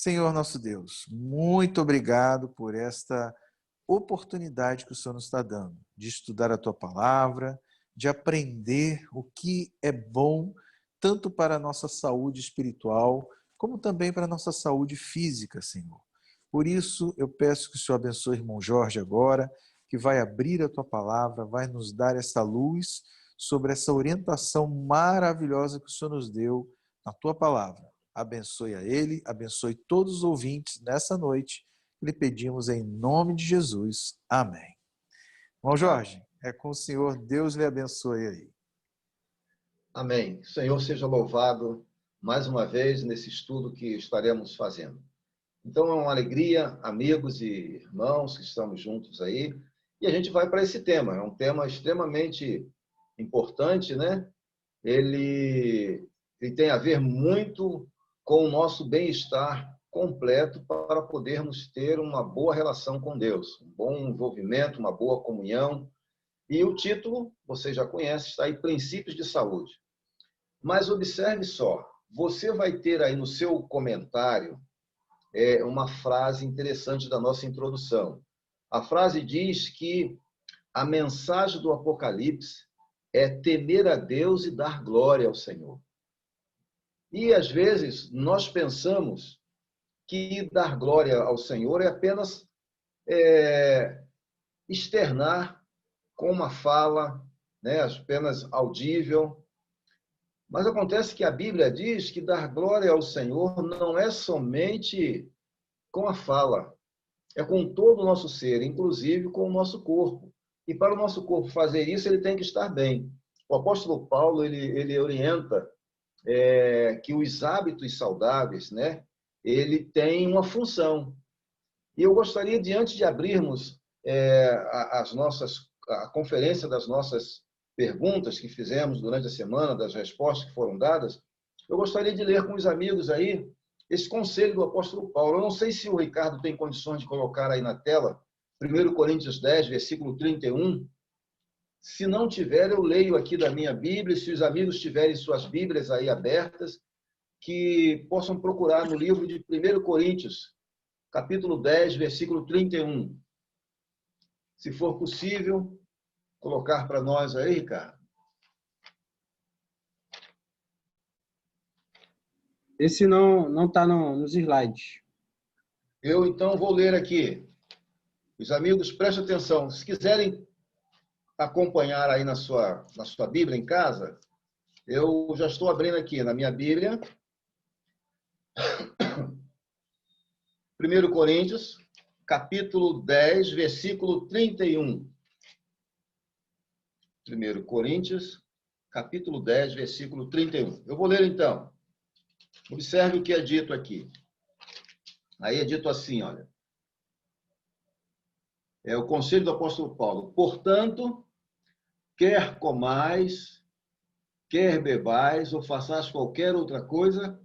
Senhor nosso Deus, muito obrigado por esta oportunidade que o Senhor nos está dando de estudar a Tua Palavra, de aprender o que é bom, tanto para a nossa saúde espiritual, como também para a nossa saúde física, Senhor. Por isso, eu peço que o Senhor abençoe o irmão Jorge agora, que vai abrir a Tua Palavra, vai nos dar essa luz sobre essa orientação maravilhosa que o Senhor nos deu na Tua Palavra. Abençoe a ele, abençoe todos os ouvintes nessa noite. Lhe pedimos em nome de Jesus. Amém. Irmão Jorge, é com o Senhor. Deus lhe abençoe aí. Amém. O Senhor seja louvado mais uma vez nesse estudo que estaremos fazendo. Então é uma alegria, amigos e irmãos que estamos juntos aí. E a gente vai para esse tema. É um tema extremamente importante, né? Ele tem a ver muito com o nosso bem-estar completo para podermos ter uma boa relação com Deus, um bom envolvimento, uma boa comunhão. E o título, você já conhece, está aí, Princípios de Saúde. Mas observe só, você vai ter aí no seu comentário uma frase interessante da nossa introdução. A frase diz que a mensagem do Apocalipse é temer a Deus e dar glória ao Senhor. E, às vezes, nós pensamos que dar glória ao Senhor é apenas externar com uma fala, né, apenas audível. Mas acontece que a Bíblia diz que dar glória ao Senhor não é somente com a fala, é com todo o nosso ser, inclusive com o nosso corpo. E para o nosso corpo fazer isso, ele tem que estar bem. O apóstolo Paulo, ele orienta que os hábitos saudáveis, né, ele tem uma função. E eu gostaria, antes de abrirmos a conferência das nossas perguntas que fizemos durante a semana, das respostas que foram dadas, eu gostaria de ler com os amigos aí esse conselho do apóstolo Paulo. Eu não sei se o Ricardo tem condições de colocar aí na tela, 1 Coríntios 10, versículo 31. Se não tiver, eu leio aqui da minha Bíblia, se os amigos tiverem suas Bíblias aí abertas, que possam procurar no livro de 1 Coríntios, capítulo 10, versículo 31. Se for possível, colocar para nós aí, Ricardo. Esse não está nos slides. Eu, então, vou ler aqui. Os amigos, prestem atenção. Se quiserem acompanhar aí na sua Bíblia em casa, eu já estou abrindo aqui na minha Bíblia. 1 Coríntios, capítulo 10, versículo 31. 1 Coríntios, capítulo 10, versículo 31. Eu vou ler então. Observe o que é dito aqui. Aí é dito assim, olha. É o conselho do apóstolo Paulo. Portanto, quer comais, quer bebais, ou façais qualquer outra coisa,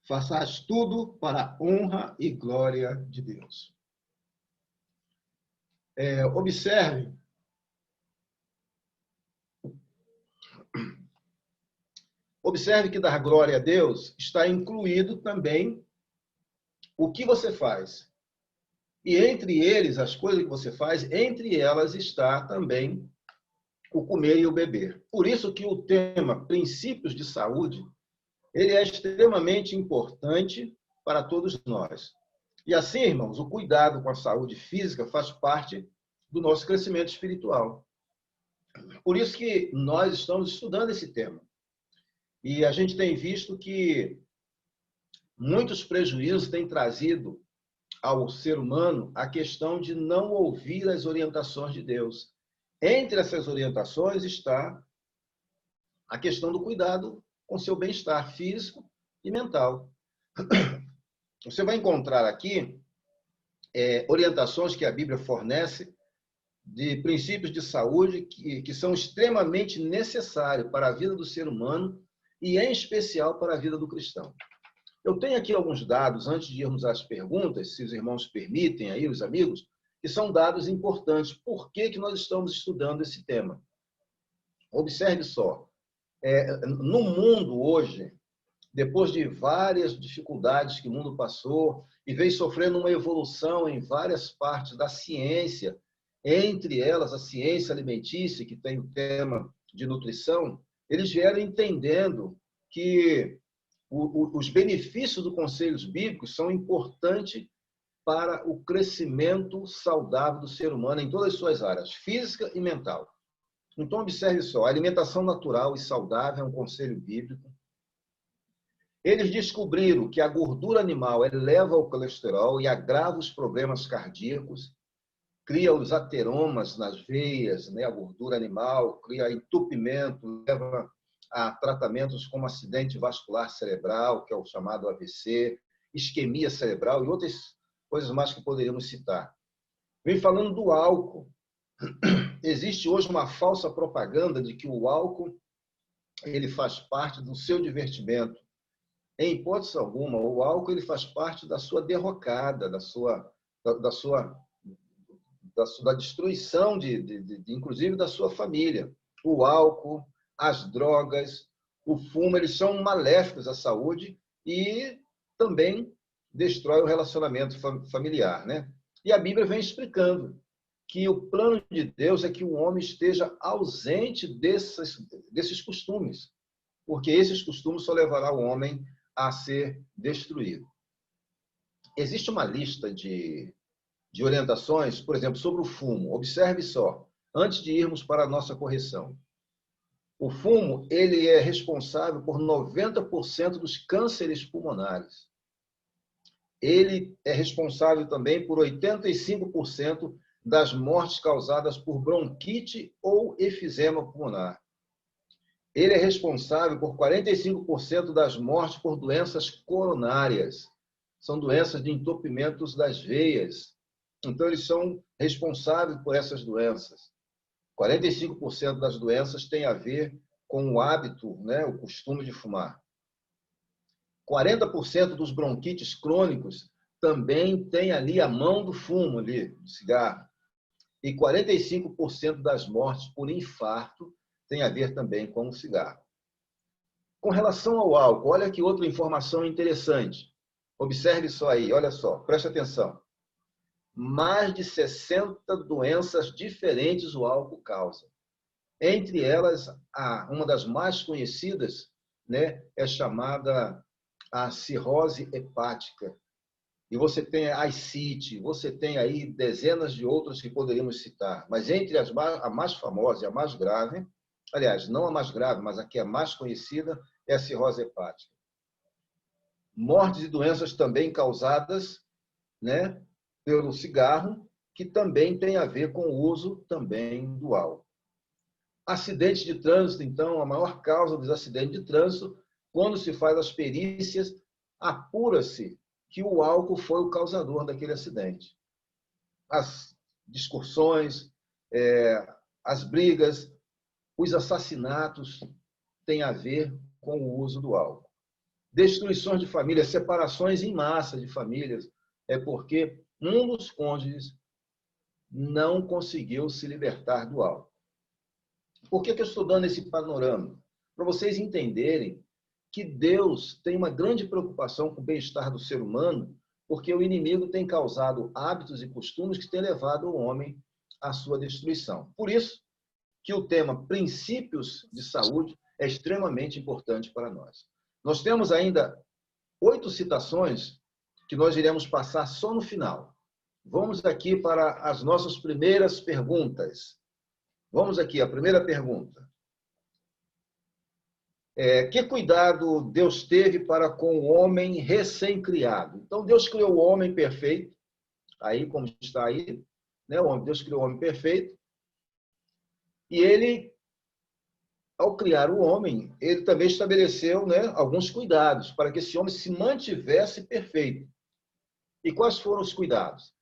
façais tudo para a honra e glória de Deus. Observe que dar glória a Deus está incluído também o que você faz. E entre eles, as coisas que você faz, entre elas está também o comer e o beber. Por isso que o tema princípios de saúde, ele é extremamente importante para todos nós. E assim, irmãos, o cuidado com a saúde física faz parte do nosso crescimento espiritual. Por isso que nós estamos estudando esse tema. E a gente tem visto que muitos prejuízos têm trazido ao ser humano a questão de não ouvir as orientações de Deus. Entre essas orientações está a questão do cuidado com seu bem-estar físico e mental. Você vai encontrar aqui orientações que a Bíblia fornece de princípios de saúde que são extremamente necessários para a vida do ser humano e, em especial, para a vida do cristão. Eu tenho aqui alguns dados, antes de irmos às perguntas, se os irmãos permitem, aí, os amigos, que são dados importantes. Por que nós estamos estudando esse tema? Observe só. No mundo hoje, depois de várias dificuldades que o mundo passou e veio sofrendo uma evolução em várias partes da ciência, entre elas a ciência alimentícia, que tem o tema de nutrição, eles vieram entendendo que os benefícios dos conselhos bíblicos são importantes para o crescimento saudável do ser humano em todas as suas áreas, física e mental. Então, observe só, a alimentação natural e saudável é um conselho bíblico. Eles descobriram que a gordura animal eleva o colesterol e agrava os problemas cardíacos, cria os ateromas nas veias, né? A gordura animal cria entupimento, leva a tratamentos como acidente vascular cerebral, que é o chamado AVC, isquemia cerebral e outras coisas mais que poderíamos citar. Vem falando do álcool. Existe hoje uma falsa propaganda de que o álcool ele faz parte do seu divertimento. Em hipótese alguma, o álcool ele faz parte da sua derrocada, da destruição, inclusive da sua família. O álcool, as drogas, o fumo, eles são maléficos à saúde e também destrói o relacionamento familiar, né? E a Bíblia vem explicando que o plano de Deus é que o homem esteja ausente desses costumes, porque esses costumes só levarão o homem a ser destruído. Existe uma lista de orientações, por exemplo, sobre o fumo. Observe só, antes de irmos para a nossa correção. O fumo ele é responsável por 90% dos cânceres pulmonares. Ele é responsável também por 85% das mortes causadas por bronquite ou efizema pulmonar. Ele é responsável por 45% das mortes por doenças coronárias. São doenças de entupimentos das veias. Então, eles são responsáveis por essas doenças. 45% das doenças têm a ver com o hábito, né, o costume de fumar. 40% dos bronquites crônicos também tem ali a mão do fumo, ali, do cigarro. E 45% das mortes por infarto tem a ver também com o cigarro. Com relação ao álcool, olha que outra informação interessante. Observe só aí, olha só, preste atenção. Mais de 60 doenças diferentes o álcool causa. Entre elas, uma das mais conhecidas, né, é chamada a cirrose hepática. E você tem a ascite, você tem aí dezenas de outras que poderíamos citar. Mas entre a mais famosa e a mais grave, aliás, não a mais grave, mas a que é mais conhecida, é a cirrose hepática. Mortes e doenças também causadas, né, pelo cigarro, que também tem a ver com o uso também do álcool. Acidentes de trânsito, então, a maior causa dos acidentes de trânsito, quando se faz as perícias, apura-se que o álcool foi o causador daquele acidente. As discussões, as brigas, os assassinatos têm a ver com o uso do álcool. Destruições de famílias, separações em massa de famílias, é porque um dos cônjuges não conseguiu se libertar do álcool. Por que eu estou dando esse panorama? Para vocês entenderem que Deus tem uma grande preocupação com o bem-estar do ser humano, porque o inimigo tem causado hábitos e costumes que têm levado o homem à sua destruição. Por isso que o tema princípios de saúde é extremamente importante para nós. Nós temos ainda 8 citações que nós iremos passar só no final. Vamos aqui para as nossas primeiras perguntas. Vamos aqui, a primeira pergunta. Que cuidado Deus teve para com o homem recém-criado? Então, Deus criou o homem perfeito, aí como está aí, né? Deus criou o homem perfeito, e ele, ao criar o homem, ele também estabeleceu, né, alguns cuidados para que esse homem se mantivesse perfeito. E quais foram os cuidados?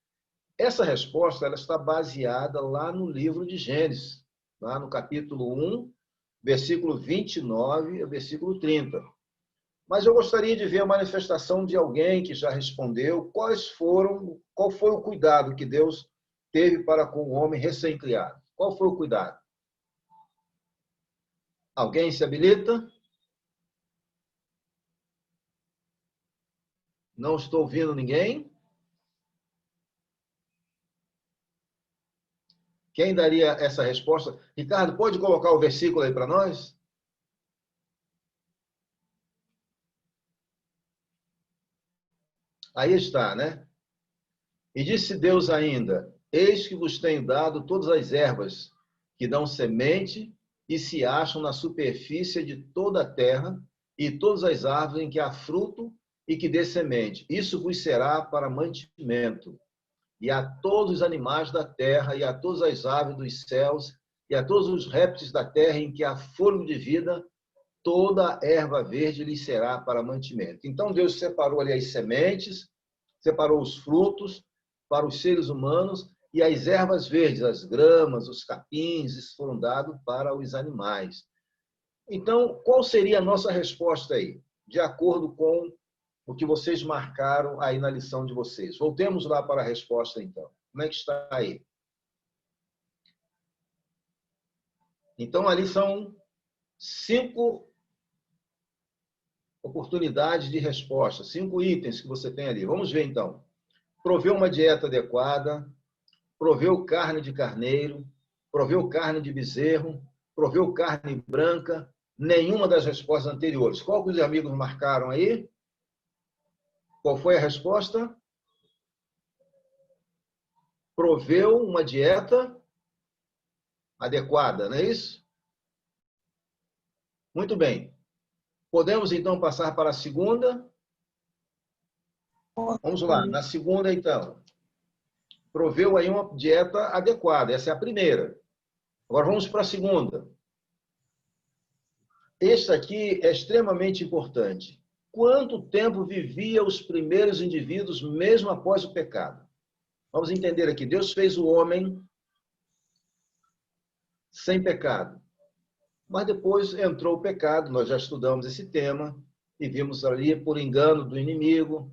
Essa resposta ela está baseada lá no livro de Gênesis, lá no capítulo 1, versículo 29 ao versículo 30. Mas eu gostaria de ver a manifestação de alguém que já respondeu qual foi o cuidado que Deus teve para com o homem recém-criado. Qual foi o cuidado? Alguém se habilita? Não estou ouvindo ninguém. Quem daria essa resposta? Ricardo, pode colocar o versículo aí para nós? Aí está, né? E disse Deus ainda: Eis que vos tenho dado todas as ervas que dão semente e se acham na superfície de toda a terra, e todas as árvores em que há fruto e que dê semente. Isso vos será para mantimento. E a todos os animais da terra, e a todas as aves dos céus, e a todos os répteis da terra em que há fôlego de vida, toda erva verde lhe será para mantimento. Então Deus separou ali as sementes, separou os frutos para os seres humanos, e as ervas verdes, as gramas, os capins, foram dados para os animais. Então, qual seria a nossa resposta aí? De acordo com o que vocês marcaram aí na lição de vocês. Voltemos lá para a resposta, então. Como é que está aí? Então, ali são 5 oportunidades de resposta, 5 itens que você tem ali. Vamos ver, então. Proveu uma dieta adequada, proveu carne de carneiro, proveu carne de bezerro, proveu carne branca, nenhuma das respostas anteriores. Qual que os amigos marcaram aí? Qual foi a resposta? Proveu uma dieta adequada, não é isso? Muito bem. Podemos, então, passar para a segunda? Vamos lá. Na segunda, então. Proveu aí uma dieta adequada. Essa é a primeira. Agora vamos para a segunda. Esta aqui é extremamente importante. Quanto tempo vivia os primeiros indivíduos mesmo após o pecado? Vamos entender aqui. Deus fez o homem sem pecado. Mas depois entrou o pecado. Nós já estudamos esse tema e vimos ali por engano do inimigo.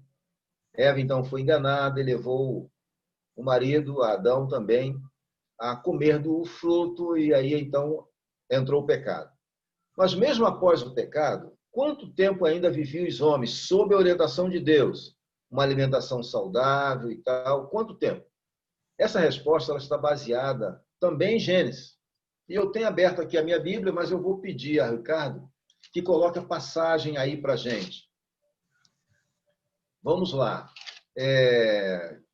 Eva, então, foi enganada e levou o marido, Adão também, a comer do fruto e aí, então, entrou o pecado. Mas mesmo após o pecado, quanto tempo ainda viviam os homens sob a orientação de Deus? Uma alimentação saudável e tal. Quanto tempo? Essa resposta ela está baseada também em Gênesis. E eu tenho aberto aqui a minha Bíblia, mas eu vou pedir a Ricardo que coloque a passagem aí para a gente. Vamos lá.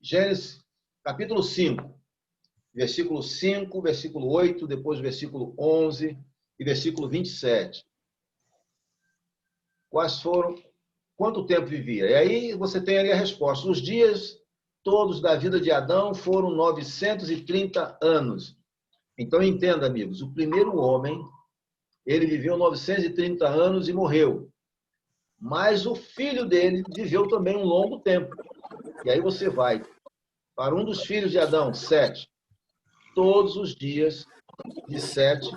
Gênesis, capítulo 5, versículo 5, versículo 8, depois versículo 11 e versículo 27. Quais foram? Quanto tempo vivia? E aí você tem ali a resposta. Os dias todos da vida de Adão foram 930 anos. Então, entenda, amigos, o primeiro homem, ele viveu 930 anos e morreu. Mas o filho dele viveu também um longo tempo. E aí você vai para um dos filhos de Adão, Sete. Todos os dias de Sete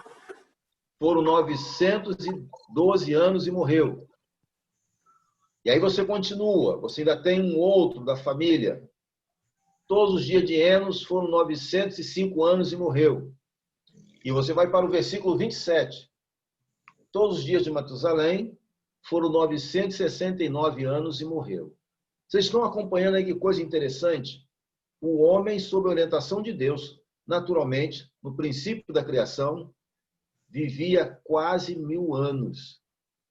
foram 912 anos e morreu. E aí você continua, você ainda tem um outro da família. Todos os dias de Enos foram 905 anos e morreu. E você vai para o versículo 27. Todos os dias de Matusalém foram 969 anos e morreu. Vocês estão acompanhando aí que coisa interessante? O homem, sob a orientação de Deus, naturalmente, no princípio da criação, vivia quase 1000 anos.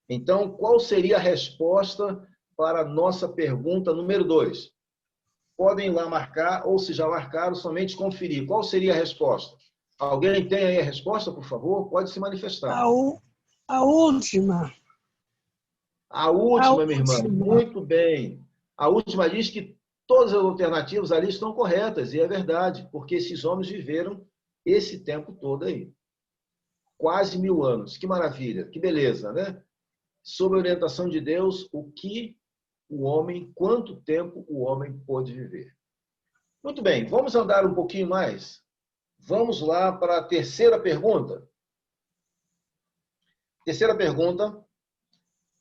Então, qual seria a resposta para a nossa pergunta número 2? Podem lá marcar, ou se já marcaram, somente conferir. Qual seria a resposta? Alguém tem aí a resposta, por favor? Pode se manifestar. A última. A última, minha irmã. Muito bem. A última diz que todas as alternativas ali estão corretas, e é verdade, porque esses homens viveram esse tempo todo aí. Quase 1000 anos. Que maravilha, que beleza, né? Sob a orientação de Deus, quanto tempo o homem pôde viver. Muito bem, vamos andar um pouquinho mais. Vamos lá para a terceira pergunta. Terceira pergunta,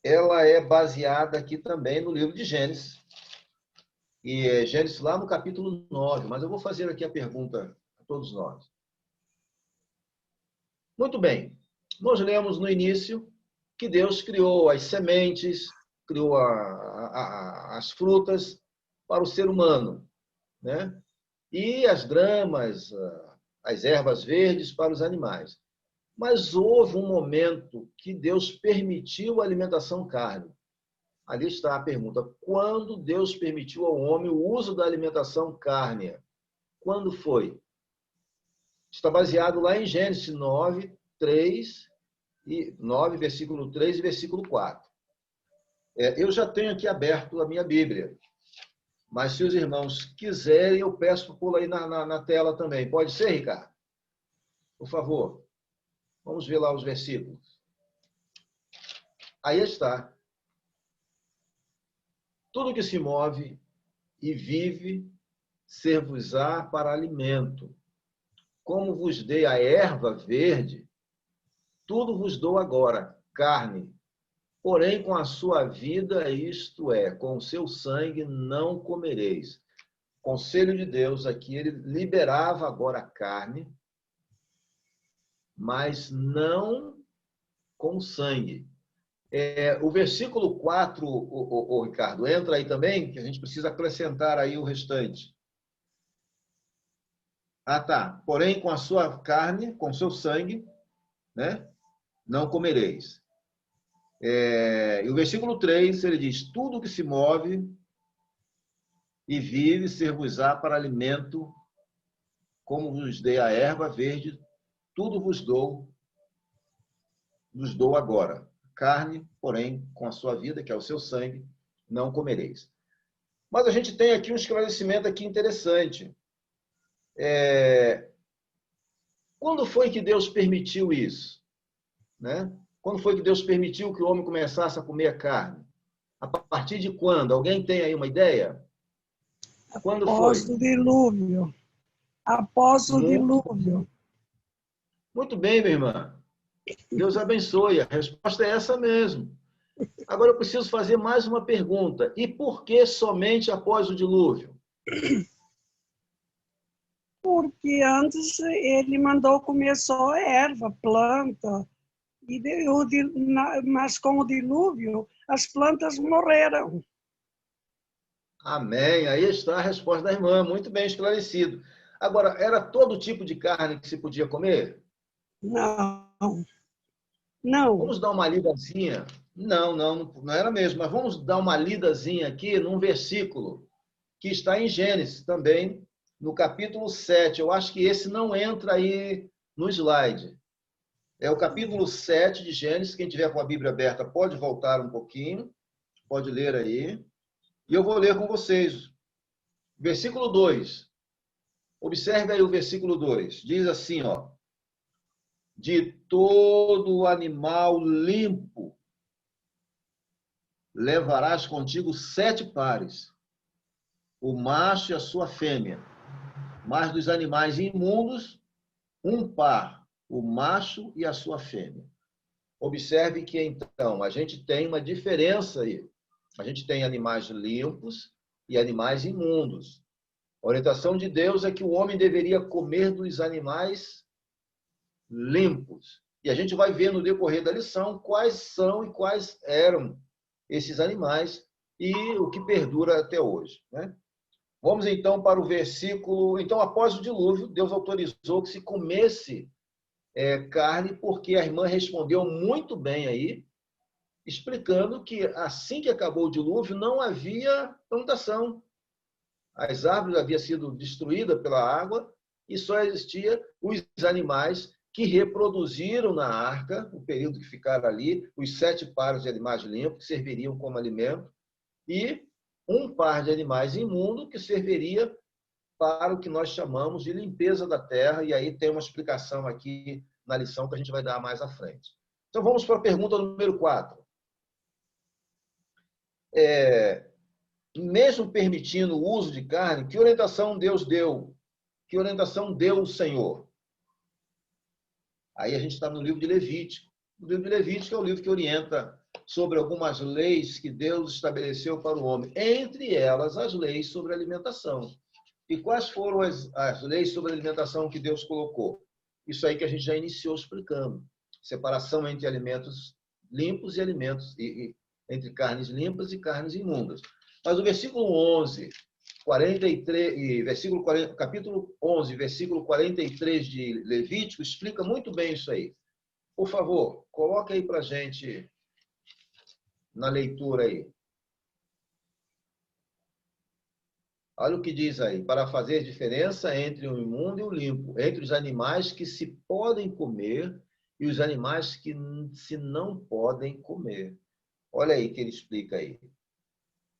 ela é baseada aqui também no livro de Gênesis. E é Gênesis lá no capítulo 9, mas eu vou fazer aqui a pergunta a todos nós. Muito bem. Nós lemos no início que Deus criou as sementes, criou as frutas para o ser humano, né? E as gramas, as ervas verdes para os animais. Mas houve um momento que Deus permitiu a alimentação carne. Ali está a pergunta: quando Deus permitiu ao homem o uso da alimentação cárnea? Quando foi? Está baseado lá em Gênesis 9, 3 e 9, versículo 3 e versículo 4. Eu já tenho aqui aberto a minha Bíblia, mas se os irmãos quiserem, eu peço para pôr aí na tela também. Pode ser, Ricardo? Por favor. Vamos ver lá os versículos. Aí está. Tudo que se move e vive, ser-vos-á para alimento. Como vos dei a erva verde, tudo vos dou agora, carne. Porém, com a sua vida, isto é, com o seu sangue, não comereis. Conselho de Deus aqui, ele liberava agora a carne, mas não com sangue. O versículo 4, Ricardo, entra aí também, que a gente precisa acrescentar aí o restante. Ah, tá. Porém, com a sua carne, com o seu sangue, né, não comereis. E o versículo 3, ele diz: tudo que se move e vive, ser-vos-á para alimento, como vos dei a erva verde, tudo vos dou agora. Carne, porém, com a sua vida, que é o seu sangue, não comereis. Mas a gente tem aqui um esclarecimento aqui interessante. Quando foi que Deus permitiu isso? Né? Quando foi que Deus permitiu que o homem começasse a comer a carne? A partir de quando? Alguém tem aí uma ideia? Quando Após foi? o dilúvio. Após o dilúvio. Muito bem, minha irmã. Deus abençoe. A resposta é essa mesmo. Agora eu preciso fazer mais uma pergunta. E por que somente após o dilúvio? Porque antes ele mandou comer só erva, planta. Mas com o dilúvio, as plantas morreram. Amém. Aí está a resposta da irmã. Muito bem esclarecido. Agora, era todo tipo de carne que se podia comer? Não. Não. Vamos dar uma lidazinha? Não era mesmo, mas vamos dar uma lidazinha aqui num versículo que está em Gênesis também, no capítulo 7. Eu acho que esse não entra aí no slide. É o capítulo 7 de Gênesis. Quem tiver com a Bíblia aberta pode voltar um pouquinho, pode ler aí. E eu vou ler com vocês. Versículo 2. Observe aí o versículo 2. Diz assim, ó: de todo animal limpo levarás contigo 7 pares, o macho e a sua fêmea. Mas dos animais imundos, 1 par, o macho e a sua fêmea. Observe que, então, a gente tem uma diferença aí. A gente tem animais limpos e animais imundos. A orientação de Deus é que o homem deveria comer dos animais limpos. E a gente vai ver no decorrer da lição quais são e quais eram esses animais e o que perdura até hoje, né? Vamos então para o versículo. Então, após o dilúvio, Deus autorizou que se comesse carne, porque a irmã respondeu muito bem aí, explicando que assim que acabou o dilúvio não havia plantação. As árvores haviam sido destruídas pela água e só existia os animais que reproduziram na arca, o período que ficaram ali, os 7 pares de animais limpos, que serviriam como alimento, e 1 par de animais imundos, que serviria para o que nós chamamos de limpeza da terra, e aí tem uma explicação aqui na lição que a gente vai dar mais à frente. Então vamos para a pergunta número 4. Mesmo permitindo o uso de carne, que orientação Deus deu? Que orientação deu o Senhor? Aí a gente está no livro de Levítico. O livro de Levítico é o livro que orienta sobre algumas leis que Deus estabeleceu para o homem, entre elas as leis sobre alimentação. E quais foram as leis sobre alimentação que Deus colocou? Isso aí que a gente já iniciou explicando. separação entre alimentos limpos e alimentos, entre carnes limpas e carnes imundas. Mas o versículo 11, 43, capítulo 11, versículo 43 de Levítico, explica muito bem isso aí. Por favor, coloca aí para a gente na leitura aí. Olha o que diz aí. Para fazer diferença entre o imundo e o limpo, entre os animais que se podem comer e os animais que se não podem comer. Olha aí que ele explica aí.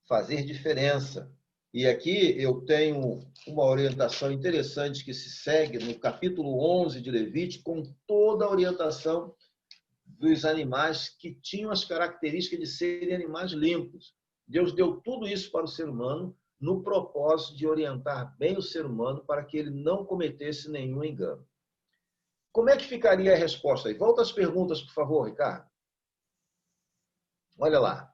Fazer diferença. E aqui eu tenho uma orientação interessante que se segue no capítulo 11 de Levítico, com toda a orientação dos animais que tinham as características de serem animais limpos. Deus deu tudo isso para o ser humano no propósito de orientar bem o ser humano para que ele não cometesse nenhum engano. Como é que ficaria a resposta aí? Volta às perguntas, por favor, Ricardo. Olha lá.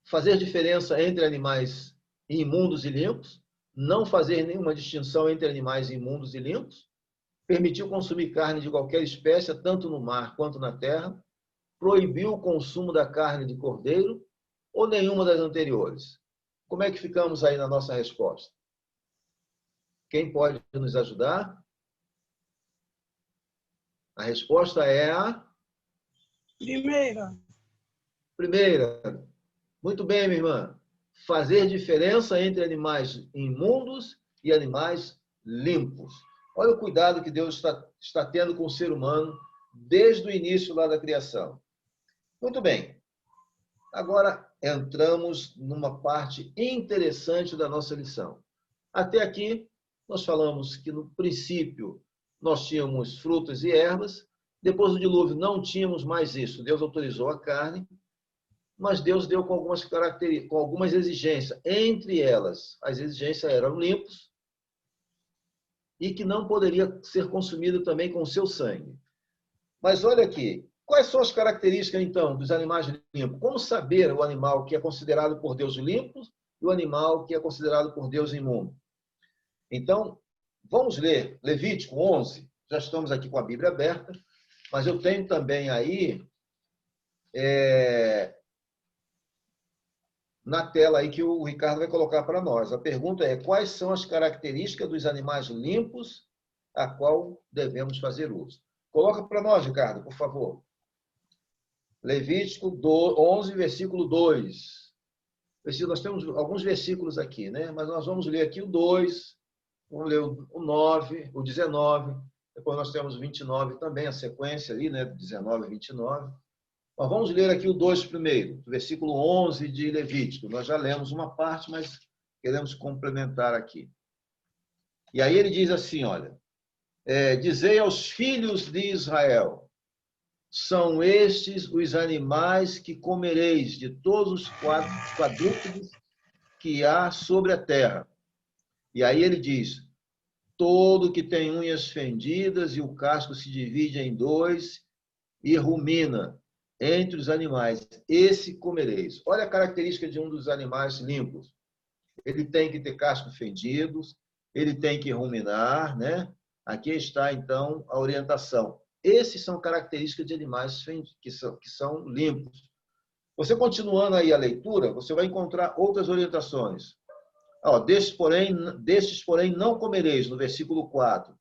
Fazer diferença entre animais imundos e limpos, não fazer nenhuma distinção entre animais imundos e limpos, permitiu consumir carne de qualquer espécie, tanto no mar quanto na terra, proibiu o consumo da carne de cordeiro ou nenhuma das anteriores. Como é que ficamos aí na nossa resposta? Quem pode nos ajudar? A resposta é a primeira. Muito bem, minha irmã. Fazer diferença entre animais imundos e animais limpos. Olha o cuidado que Deus está tendo com o ser humano desde o início lá da criação. Muito bem. Agora entramos numa parte interessante da nossa lição. Até aqui, nós falamos que no princípio nós tínhamos frutas e ervas, depois do dilúvio não tínhamos mais isso. Deus autorizou a carne, mas Deus deu com algumas características, com algumas exigências. Entre elas, as exigências eram limpos e que não poderia ser consumido também com o seu sangue. Mas olha aqui, quais são as características, então, dos animais limpos? Como saber o animal que é considerado por Deus limpo e o animal que é considerado por Deus imundo? Então, vamos ler Levítico 11. Já estamos aqui com a Bíblia aberta, mas eu tenho também aí na tela aí que o Ricardo vai colocar para nós. A pergunta é: quais são as características dos animais limpos a qual devemos fazer uso? Coloca para nós, Ricardo, por favor. Levítico 11, versículo 2. Nós temos alguns versículos aqui, né? Mas nós vamos ler aqui o 2, vamos ler o 9, o 19, depois nós temos o 29 também, a sequência ali, né? 19 e 29. Mas vamos ler aqui o 2 primeiro, versículo 11 de Levítico. Nós já lemos uma parte, mas queremos complementar aqui. E aí ele diz assim, olha, dizei aos filhos de Israel, são estes os animais que comereis de todos os quadrúpedes que há sobre a terra. E aí ele diz, todo que tem unhas fendidas e o casco se divide em dois e rumina entre os animais, esse comereis. Olha a característica de um dos animais limpos. Ele tem que ter casco fendido, ele tem que ruminar, né? Aqui está, então, a orientação. Esses são características de animais que são limpos. Você continuando aí a leitura, você vai encontrar outras orientações. Destes, porém, não comereis, no versículo 4,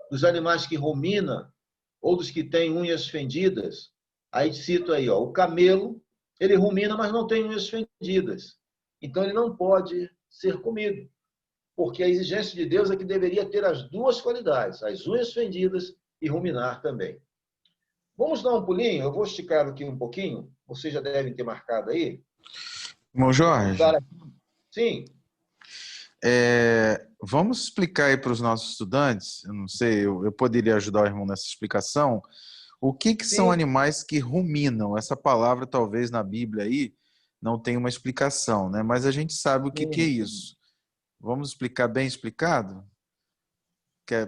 dos animais que rumina ou dos que têm unhas fendidas. Aí cito aí, o camelo, ele rumina, mas não tem unhas fendidas. Então, ele não pode ser comido, porque a exigência de Deus é que deveria ter as duas qualidades, as unhas fendidas e ruminar também. Vamos dar um pulinho? Eu vou esticar aqui um pouquinho, vocês já devem ter marcado aí. Irmão Jorge. Sim. Vamos explicar aí para os nossos estudantes, eu não sei, eu poderia ajudar o irmão nessa explicação, o que são animais que ruminam? Essa palavra, talvez, na Bíblia aí, não tem uma explicação, né? Mas a gente sabe o que é isso. Vamos explicar bem explicado?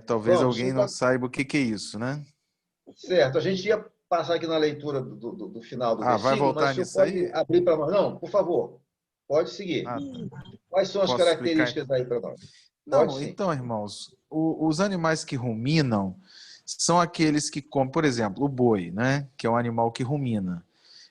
Talvez alguém não saiba o que é isso, né? Certo. A gente ia passar aqui na leitura do final do versículo, vai voltar mas nisso pode aí? abrir para nós. Não, por favor, pode seguir. Tá. Quais são as características aí para nós? Não, então, irmãos, os animais que ruminam são aqueles que comem, por exemplo, o boi, né? Que é um animal que rumina.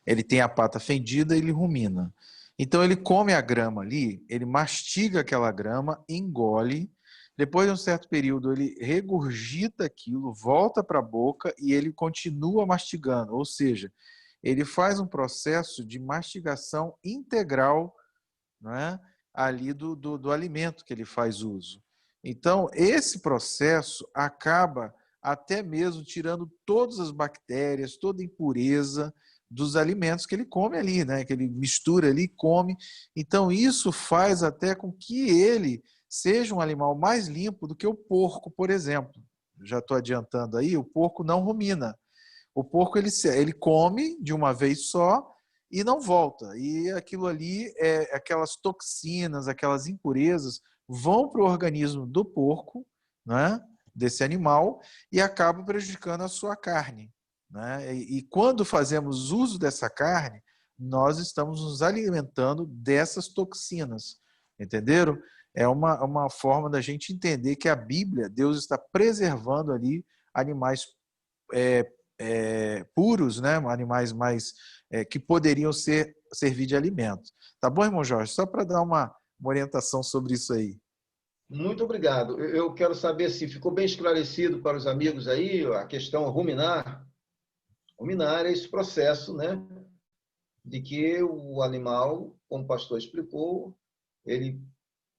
Ele tem a pata fendida e ele rumina. Então ele come a grama ali, ele mastiga aquela grama, engole. Depois de um certo período, ele regurgita aquilo, volta para a boca e ele continua mastigando. Ou seja, ele faz um processo de mastigação integral, né, ali do alimento que ele faz uso. Então, esse processo acaba até mesmo tirando todas as bactérias, toda a impureza dos alimentos que ele come ali, né? Que ele mistura ali e come. Então, isso faz até com que ele seja um animal mais limpo do que o porco, por exemplo. Já estou adiantando aí, o porco não rumina. O porco ele come de uma vez só e não volta. E aquilo ali, aquelas toxinas, aquelas impurezas vão para o organismo do porco, né, desse animal, e acabam prejudicando a sua carne. Né? E quando fazemos uso dessa carne, nós estamos nos alimentando dessas toxinas. Entenderam? É uma forma da gente entender que a Bíblia, Deus está preservando ali animais puros, né? Animais mais que poderiam servir de alimento. Tá bom, irmão Jorge? Só para dar uma orientação sobre isso aí. Muito obrigado. Eu quero saber se ficou bem esclarecido para os amigos aí a questão ruminar. Ruminar é esse processo, né, de que o animal, como o pastor explicou, ele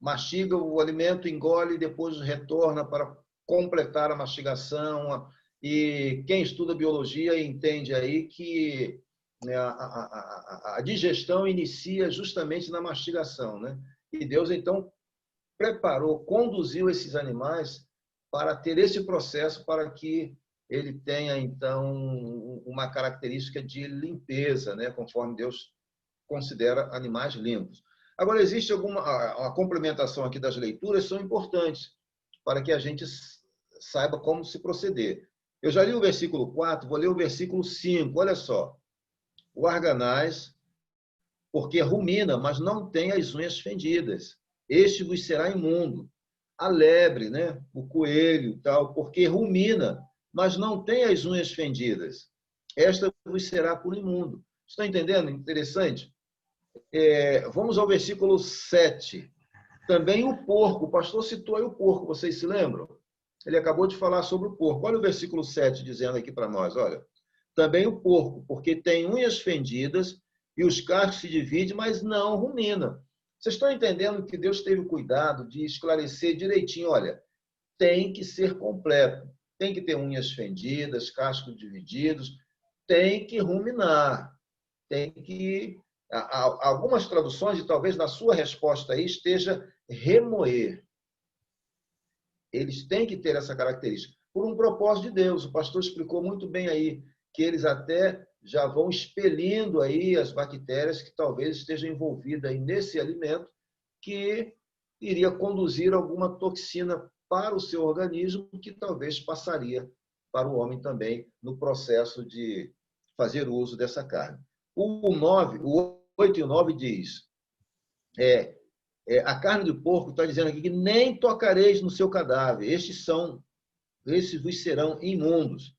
mastiga o alimento, engole e depois retorna para completar a mastigação. E quem estuda biologia entende aí que, né, a digestão inicia justamente na mastigação, né? E Deus, então, preparou, conduziu esses animais para ter esse processo para que ele tenha, então, uma característica de limpeza, né? Conforme Deus considera animais limpos. Agora, existe uma complementação aqui das leituras, são importantes para que a gente saiba como se proceder. Eu já li o versículo 4, vou ler o versículo 5. Olha só. O arganaz, porque rumina, mas não tem as unhas fendidas. Este vos será imundo. A lebre, né? O coelho, tal, porque rumina, mas não tem as unhas fendidas. Esta vos será por imundo. Estão entendendo? Interessante. Vamos ao versículo 7. Também o porco, o pastor citou aí o porco, vocês se lembram? Ele acabou de falar sobre o porco. Olha o versículo 7 dizendo aqui para nós, olha. Também o porco, porque tem unhas fendidas e os cascos se dividem, mas não rumina. Vocês estão entendendo que Deus teve cuidado de esclarecer direitinho, olha, tem que ser completo. Tem que ter unhas fendidas, cascos divididos, tem que ruminar, tem que... Algumas traduções, e talvez na sua resposta aí esteja remoer. Eles têm que ter essa característica, por um propósito de Deus. O pastor explicou muito bem aí, que eles até já vão expelindo aí as bactérias que talvez estejam envolvidas aí nesse alimento, que iria conduzir alguma toxina para o seu organismo, que talvez passaria para o homem também no processo de fazer uso dessa carne. O 8 e o 9 diz, a carne do porco está dizendo aqui que nem tocareis no seu cadáver, esses vos serão imundos.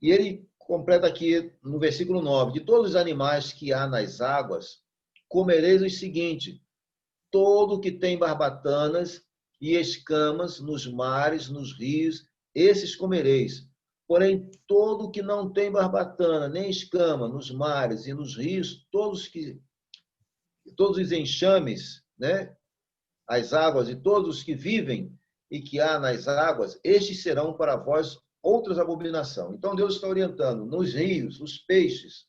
E ele completa aqui no versículo 9, de todos os animais que há nas águas, comereis o seguinte, todo que tem barbatanas e escamas nos mares, nos rios, esses comereis. Porém, todo que não tem barbatana, nem escama nos mares e nos rios, todos os enxames, né, as águas e todos os que vivem e que há nas águas, estes serão para vós outras abominação. Então, Deus está orientando, nos rios, os peixes,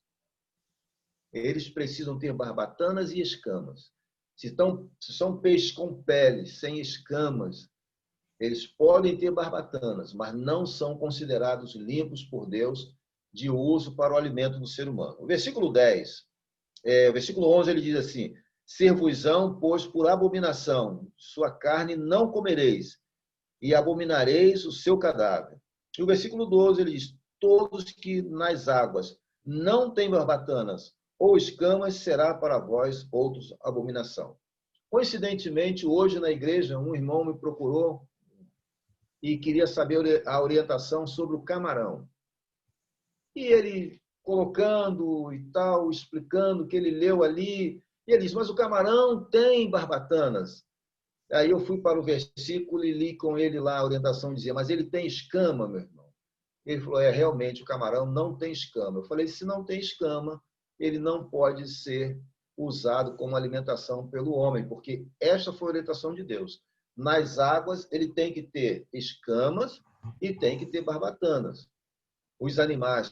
eles precisam ter barbatanas e escamas. Se são peixes com peles, sem escamas, eles podem ter barbatanas, mas não são considerados limpos por Deus de uso para o alimento do ser humano. O versículo 10, o versículo 11, ele diz assim, ser-vos-ão, pois, por abominação, sua carne não comereis, e abominareis o seu cadáver. E o versículo 12, ele diz, todos que nas águas não têm barbatanas ou escamas, será para vós outros abominação. Coincidentemente, hoje na igreja, um irmão me procurou, e queria saber a orientação sobre o camarão. E ele colocando e tal, explicando o que ele leu ali, e ele disse, mas o camarão tem barbatanas. Aí eu fui para o versículo e li com ele lá a orientação, dizia, mas ele tem escama, meu irmão. Ele falou, realmente o camarão não tem escama. Eu falei, se não tem escama, ele não pode ser usado como alimentação pelo homem, porque esta foi a orientação de Deus. Nas águas, ele tem que ter escamas e tem que ter barbatanas. Os animais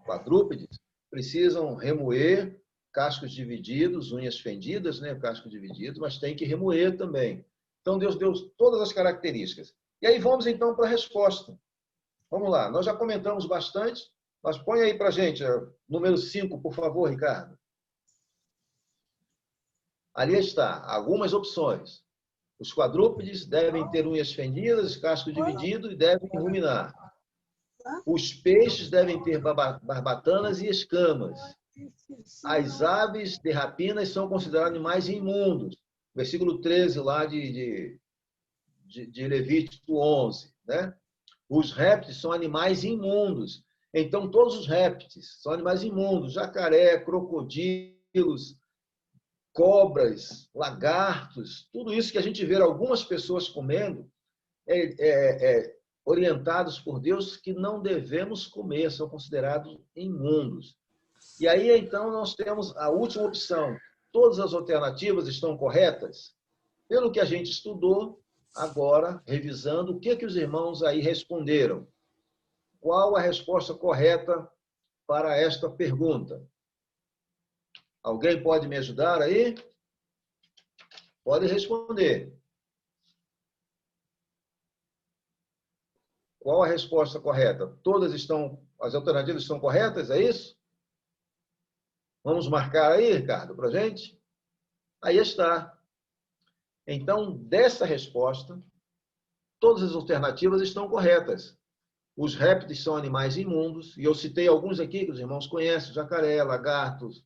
quadrúpedes precisam remoer cascos divididos, unhas fendidas, né? Casco dividido, mas tem que remoer também. Então, Deus deu todas as características. E aí vamos, então, para a resposta. Vamos lá, nós já comentamos bastante, mas põe aí para a gente, número 5, por favor, Ricardo. Ali está, algumas opções. Os quadrúpedes devem ter unhas fendidas, casco dividido e devem ruminar. Os peixes devem ter barbatanas e escamas. As aves de rapinas são consideradas animais imundos. Versículo 13 lá de Levítico 11. Né? Os répteis são animais imundos. Então, todos os répteis são animais imundos. Jacaré, crocodilos, cobras, lagartos, tudo isso que a gente vê algumas pessoas comendo, orientados por Deus que não devemos comer, são considerados imundos. E aí, então, nós temos a última opção. Todas as alternativas estão corretas? Pelo que a gente estudou, agora, revisando, o que os irmãos aí responderam? Qual a resposta correta para esta pergunta? Alguém pode me ajudar aí? Pode responder. Qual a resposta correta? As alternativas estão corretas, é isso? Vamos marcar aí, Ricardo, para a gente? Aí está. Então, dessa resposta, todas as alternativas estão corretas. Os répteis são animais imundos, e eu citei alguns aqui que os irmãos conhecem, jacaré, lagartos,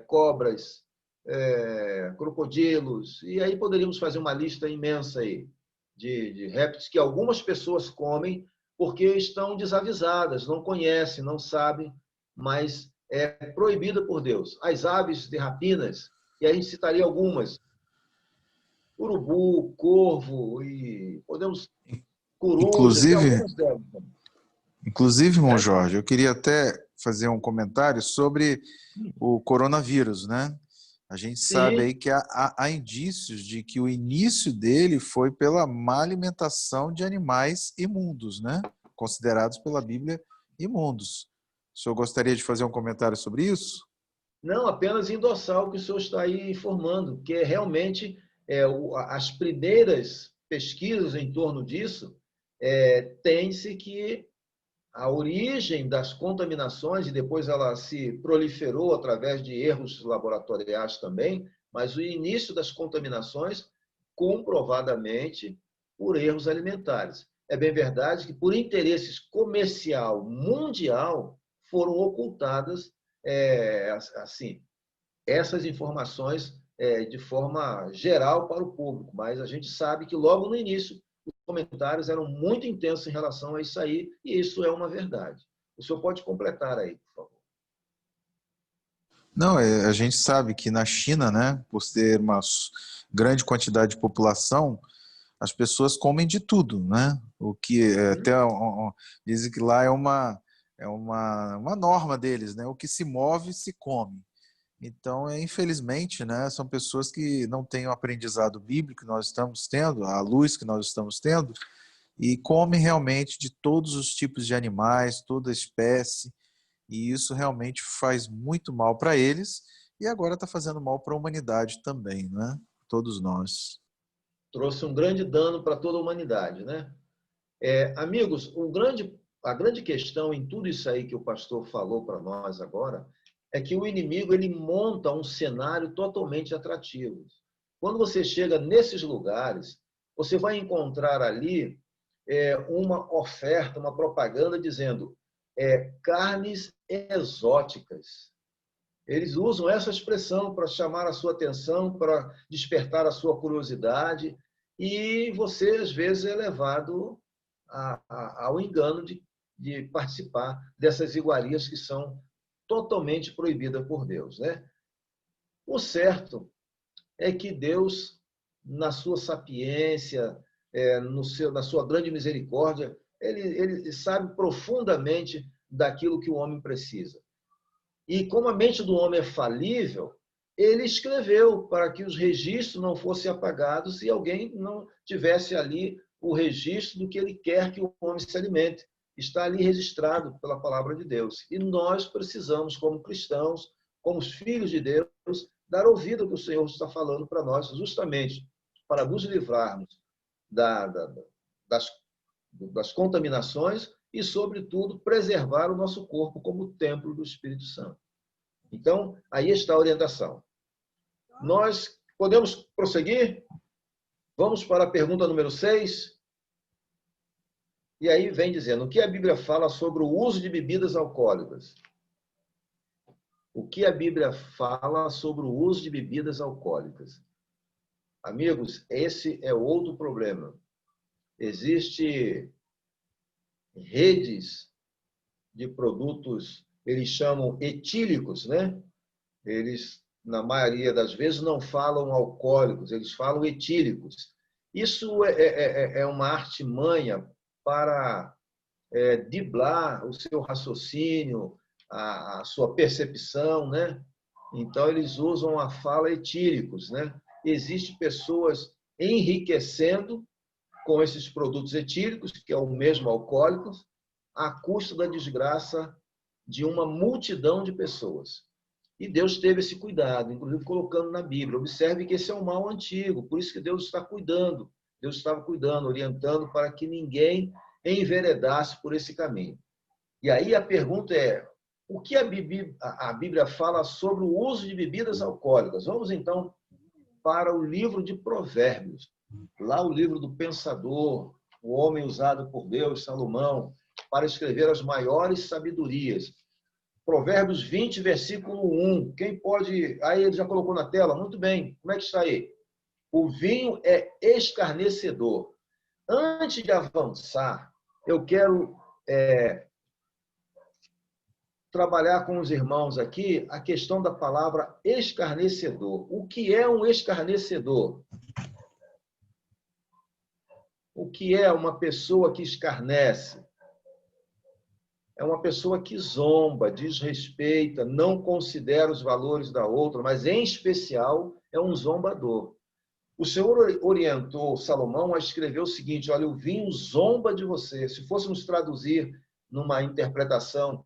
cobras, crocodilos, e aí poderíamos fazer uma lista imensa aí de répteis que algumas pessoas comem porque estão desavisadas, não conhecem, não sabem, mas é proibida por Deus. As aves de rapinas, e a gente citaria algumas, urubu, corvo, e podemos coruja, e algumas delas. Inclusive, irmão Jorge, eu queria até fazer um comentário sobre o coronavírus, né? A gente sabe aí que há indícios de que o início dele foi pela má alimentação de animais imundos, né? Considerados pela Bíblia imundos. O senhor gostaria de fazer um comentário sobre isso? Não, apenas endossar o que o senhor está aí informando, que realmente as primeiras pesquisas em torno disso tem-se que a origem das contaminações, e depois ela se proliferou através de erros laboratoriais também, mas o início das contaminações, comprovadamente, por erros alimentares. É bem verdade que, por interesses comercial mundial, foram ocultadas assim, essas informações de forma geral para o público, mas a gente sabe que logo no início os comentários eram muito intensos em relação a isso aí, e isso é uma verdade. O senhor pode completar aí, por favor. Não, a gente sabe que na China, né, por ter uma grande quantidade de população, as pessoas comem de tudo, né? O que até dizem que lá é uma norma deles, né? O que se move, se come. Então, infelizmente, né, são pessoas que não têm o aprendizado bíblico que nós estamos tendo, a luz que nós estamos tendo, e comem realmente de todos os tipos de animais, toda espécie, e isso realmente faz muito mal para eles, e agora está fazendo mal para a humanidade também, né? Todos nós. Trouxe um grande dano para toda a humanidade, né? Amigos, a grande questão em tudo isso aí que o pastor falou para nós agora é que o inimigo ele monta um cenário totalmente atrativo. Quando você chega nesses lugares, você vai encontrar ali uma oferta, uma propaganda dizendo carnes exóticas. Eles usam essa expressão para chamar a sua atenção, para despertar a sua curiosidade. e você, às vezes, é levado ao engano de participar dessas iguarias que são totalmente proibidas por Deus, né? O certo é que Deus, na sua sapiência, na sua grande misericórdia, ele sabe profundamente daquilo que o homem precisa. E como a mente do homem é falível, ele escreveu para que os registros não fossem apagados e alguém não tivesse ali o registro do que ele quer que o homem se alimente. Está ali registrado pela palavra de Deus. E nós precisamos, como cristãos, como os filhos de Deus, dar ouvido ao que o Senhor está falando para nós, justamente para nos livrarmos das contaminações e, sobretudo, preservar o nosso corpo como templo do Espírito Santo. Então, aí está a orientação. Nós podemos prosseguir? Vamos para a pergunta número 6. E aí vem dizendo, o que a Bíblia fala sobre o uso de bebidas alcoólicas? O que a Bíblia fala sobre o uso de bebidas alcoólicas? Amigos, esse é outro problema. Existem redes de produtos, eles chamam etílicos, né? Eles, na maioria das vezes, não falam alcoólicos, eles falam etílicos. Isso é uma artimanha para driblar o seu raciocínio, a sua percepção, né? Então, eles usam a fala etílicos, né? Existem pessoas enriquecendo com esses produtos etílicos, que é o mesmo alcoólicos, à custa da desgraça de uma multidão de pessoas. E Deus teve esse cuidado, inclusive colocando na Bíblia. Observe que esse é um mal antigo, por isso que Deus está cuidando. Deus estava cuidando, orientando para que ninguém enveredasse por esse caminho. E aí a pergunta é, o que a Bíblia fala sobre o uso de bebidas alcoólicas? Vamos, então, para o livro de Provérbios. Lá o livro do pensador, o homem usado por Deus, Salomão, para escrever as maiores sabedorias. Provérbios 20, versículo 1. Quem pode... Aí ele já colocou na tela. Muito bem. Como é que está aí? O vinho é escarnecedor. Antes de avançar, eu quero trabalhar com os irmãos aqui a questão da palavra escarnecedor. O que é um escarnecedor? O que é uma pessoa que escarnece? É uma pessoa que zomba, desrespeita, não considera os valores da outra, mas, em especial, é um zombador. O Senhor orientou Salomão a escrever o seguinte, olha, o vinho zomba de você. Se fôssemos traduzir numa interpretação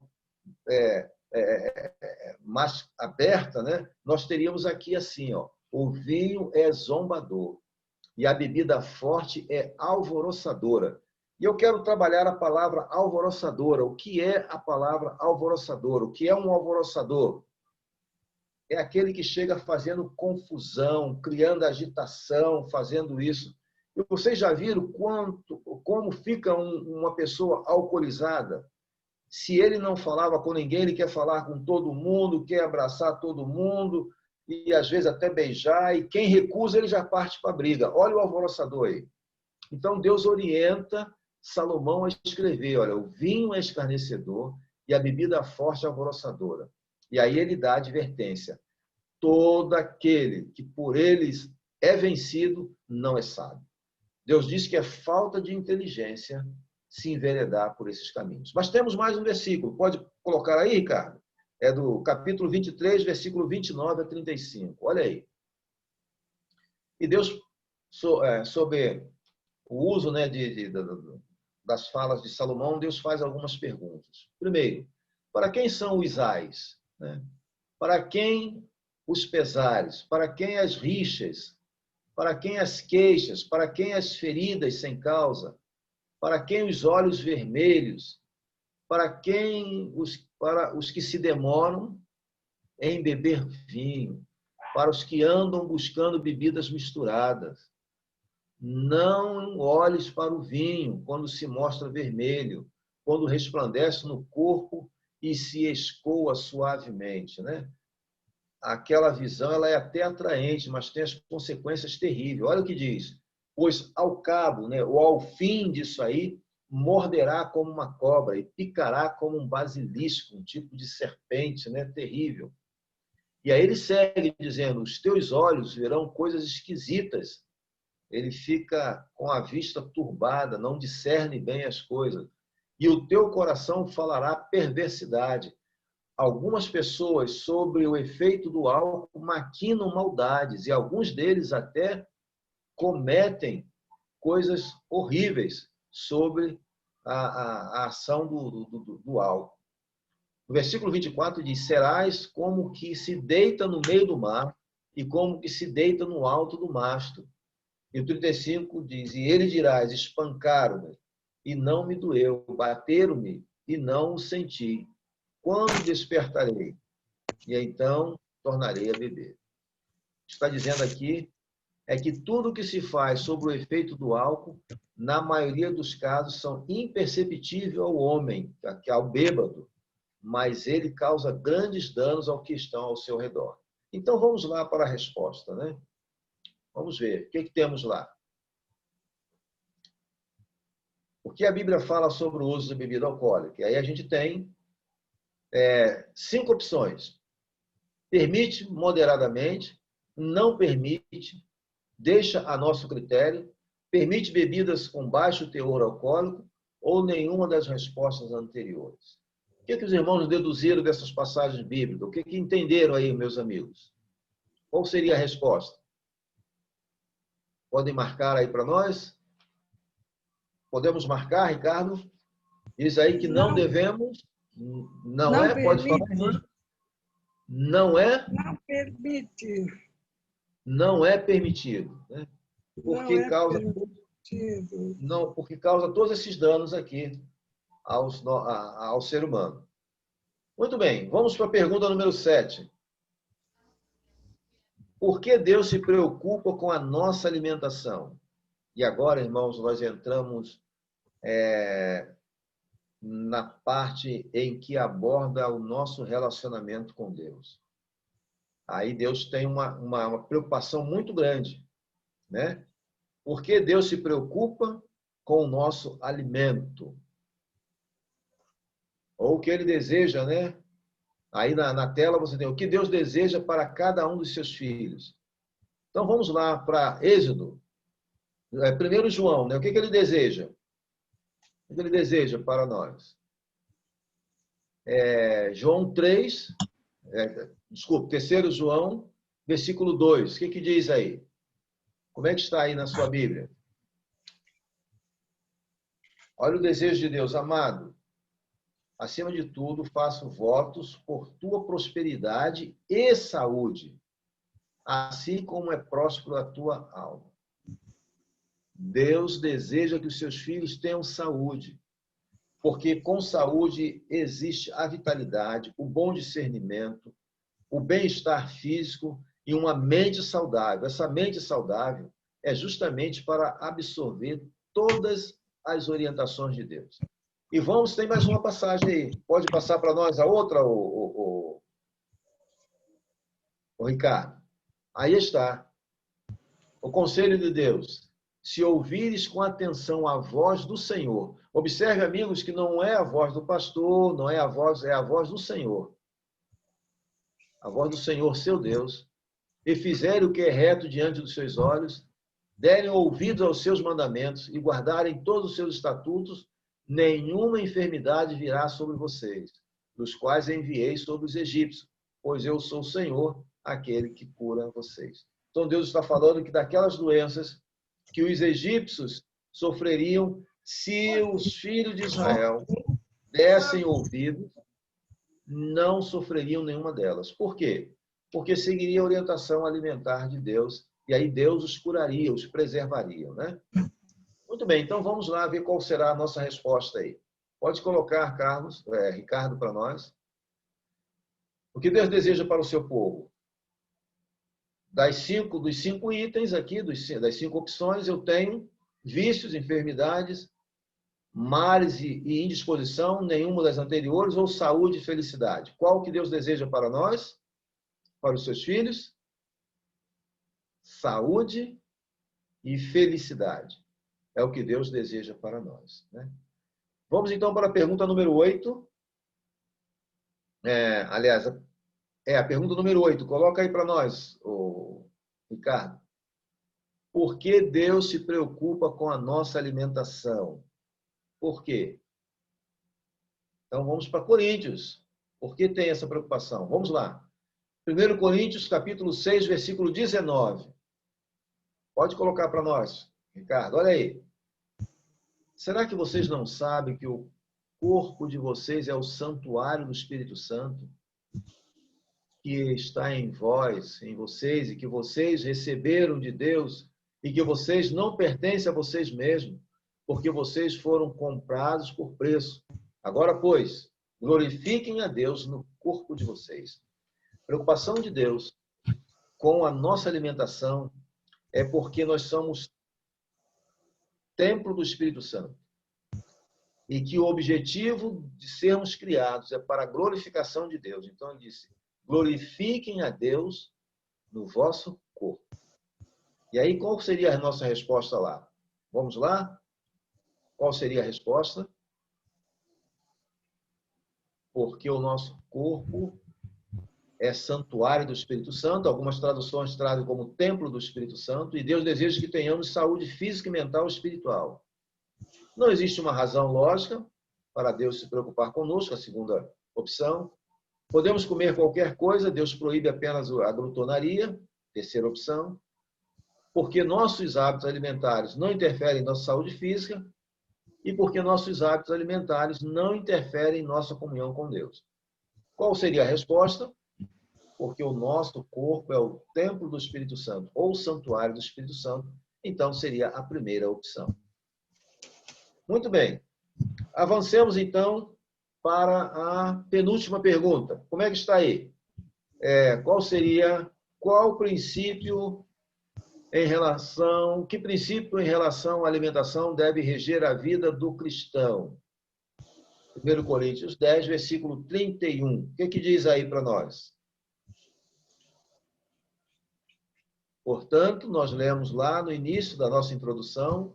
mais aberta, né? Nós teríamos aqui assim, ó, o vinho é zombador e a bebida forte é alvoroçadora. E eu quero trabalhar a palavra alvoroçadora. O que é a palavra alvoroçadora? O que é um alvoroçador? É aquele que chega fazendo confusão, criando agitação, fazendo isso. E vocês já viram como fica uma pessoa alcoolizada? Se ele não falava com ninguém, ele quer falar com todo mundo, quer abraçar todo mundo, e às vezes até beijar, e quem recusa, ele já parte para a briga. Olha o alvoroçador aí. Então, Deus orienta Salomão a escrever, olha, o vinho é escarnecedor e a bebida forte é alvoroçadora. E aí ele dá a advertência. Todo aquele que por eles é vencido não é sábio. Deus diz que é falta de inteligência se enveredar por esses caminhos. Mas temos mais um versículo. Pode colocar aí, Ricardo? É do capítulo 23, versículo 29 a 35. Olha aí. E Deus, sobre o uso, né, das falas de Salomão, Deus faz algumas perguntas. Primeiro, para quem são os ais? Né? Para quem os pesares? Para quem as rixas? Para quem as queixas? Para quem as feridas sem causa? Para quem os olhos vermelhos? Para os que se demoram em beber vinho? Para os que andam buscando bebidas misturadas? Não olhes para o vinho quando se mostra vermelho, quando resplandece no corpo e se escoa suavemente, né? Aquela visão ela é até atraente, mas tem as consequências terríveis. Olha o que diz. pois ao cabo, né, ou ao fim disso aí, morderá como uma cobra e picará como um basilisco, um tipo de serpente, né, terrível. E aí ele segue dizendo, os teus olhos verão coisas esquisitas. Ele fica com a vista turbada, não discerne bem as coisas. E o teu coração falará perversidade. Algumas pessoas, sobre o efeito do álcool, maquinam maldades, e alguns deles até cometem coisas horríveis sobre a ação do álcool. No versículo 24 diz, serás como que se deita no meio do mar e como que se deita no alto do mastro. E o 35 diz, e ele dirás, espancaram-me e não me doeu, bateram-me e não o senti. Quando despertarei? E então tornarei a beber. Está dizendo aqui é que tudo que se faz sobre o efeito do álcool, na maioria dos casos, são imperceptíveis ao homem, ao bêbado, mas ele causa grandes danos ao que estão ao seu redor. Então vamos lá para a resposta, né? Vamos ver, o que temos lá? O que a Bíblia fala sobre o uso de bebida alcoólica? E aí a gente tem 5 opções. Permite moderadamente, não permite, deixa a nosso critério, permite bebidas com baixo teor alcoólico ou nenhuma das respostas anteriores. O que os irmãos deduziram dessas passagens bíblicas? O que entenderam aí, meus amigos? Qual seria a resposta? Podem marcar aí para nós? Podemos marcar, Ricardo? Diz aí que não devemos. Não é? Pode falar. Não é? Não permite. Não é permitido. Né? Porque Não é permitido. Não, porque causa todos esses danos aqui ao ser humano. Muito bem, vamos para a pergunta número 7. Por que Deus se preocupa com a nossa alimentação? E agora, irmãos, nós entramos na parte em que aborda o nosso relacionamento com Deus. Aí Deus tem uma preocupação muito grande, né? Por que Deus se preocupa com o nosso alimento? Ou o que Ele deseja, né? Aí na tela você tem o que Deus deseja para cada um dos seus filhos. Então vamos lá para Êxodo. 1 João, né? O que Ele deseja? O que Ele deseja para nós? João 3, desculpa, 3 João, versículo 2. O que diz aí? Como é que está aí na sua Bíblia? Olha o desejo de Deus, amado. Acima de tudo, faço votos por tua prosperidade e saúde, assim como é próspero a tua alma. Deus deseja que os seus filhos tenham saúde, porque com saúde existe a vitalidade, o bom discernimento, o bem-estar físico e uma mente saudável. Essa mente saudável é justamente para absorver todas as orientações de Deus. E tem mais uma passagem aí. Pode passar para nós a outra, o Ricardo? Aí está. O conselho de Deus. Se ouvires com atenção a voz do Senhor. Observe, amigos, que não é a voz do pastor, não é a voz do Senhor. A voz do Senhor, seu Deus. E fizerem o que é reto diante dos seus olhos, derem ouvidos aos seus mandamentos e guardarem todos os seus estatutos, nenhuma enfermidade virá sobre vocês, dos quais enviei sobre os egípcios, pois eu sou o Senhor, aquele que cura vocês. Então Deus está falando que daquelas doenças que os egípcios sofreriam se os filhos de Israel dessem ouvidos, não sofreriam nenhuma delas. Por quê? Porque seguiria a orientação alimentar de Deus, e aí Deus os curaria, os preservaria, né? Muito bem, então vamos lá ver qual será a nossa resposta aí. Pode colocar, Ricardo, para nós. O que Deus deseja para o seu povo? Dos 5 itens aqui, das 5 opções, eu tenho vícios, enfermidades, males e indisposição, nenhuma das anteriores, ou saúde e felicidade. Qual que Deus deseja para nós? Para os seus filhos? Saúde e felicidade. É o que Deus deseja para nós, né? Vamos então para a pergunta número 8. Aliás, a pergunta número 8. Coloca aí para nós, Ricardo. Por que Deus se preocupa com a nossa alimentação? Por quê? Então vamos para Coríntios. Por que tem essa preocupação? Vamos lá. 1 Coríntios, capítulo 6, versículo 19. Pode colocar para nós, Ricardo. Olha aí. Será que vocês não sabem que o corpo de vocês é o santuário do Espírito Santo, que está em vós, em vocês, e que vocês receberam de Deus, e que vocês não pertencem a vocês mesmos, porque vocês foram comprados por preço. Agora, pois, glorifiquem a Deus no corpo de vocês. A preocupação de Deus com a nossa alimentação é porque nós somos templo do Espírito Santo. E que o objetivo de sermos criados é para a glorificação de Deus. Então, ele disse, glorifiquem a Deus no vosso corpo. E aí, qual seria a nossa resposta lá? Vamos lá? Qual seria a resposta? Porque o nosso corpo é santuário do Espírito Santo. Algumas traduções trazem como templo do Espírito Santo. E Deus deseja que tenhamos saúde física, mental e espiritual. Não existe uma razão lógica para Deus se preocupar conosco, a segunda opção. Podemos comer qualquer coisa, Deus proíbe apenas a glutonaria, terceira opção. Porque nossos hábitos alimentares não interferem em nossa saúde física e porque nossos hábitos alimentares não interferem em nossa comunhão com Deus. Qual seria a resposta? Porque o nosso corpo é o templo do Espírito Santo, ou o santuário do Espírito Santo, então seria a primeira opção. Muito bem. Avancemos, então, para a penúltima pergunta. Como é que está aí? Qual princípio que princípio em relação à alimentação deve reger a vida do cristão? 1 Coríntios 10, versículo 31. O que diz aí para nós? Portanto, nós lemos lá no início da nossa introdução,